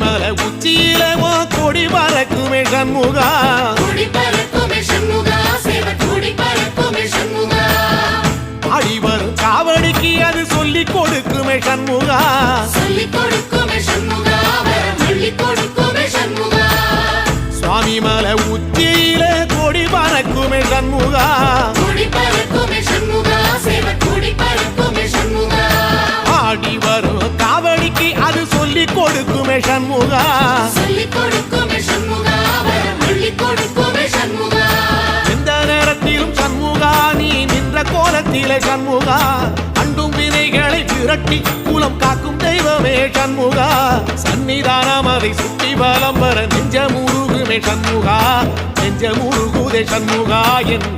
மலை உச்சியில கொடி பறக்குமே சண்முகா, ஆடி வரும் காவடிக்கு அது சொல்லி கொடுக்குமே சண்முகா, சுவாமி மலை உச்சியில கொடி பறக்குமே சண்முகா, ஆடி வரும் காவடிக்கு அது சொல்லி கொடுக்குமே சண்முகா, எந்த நேரத்திலும் சண்முகா நீ நின்ற கோலத்திலே சண்முகா, அண்டும் வினைகளை விரட்டி குலம் காக்கும் தெய்வமே சண்முகா, சன்னிதானம் அதை சுற்றி பலம் வர நெஞ்ச முருகுமே சண்முகா, நெஞ்ச முருகுதே சண்முகா என்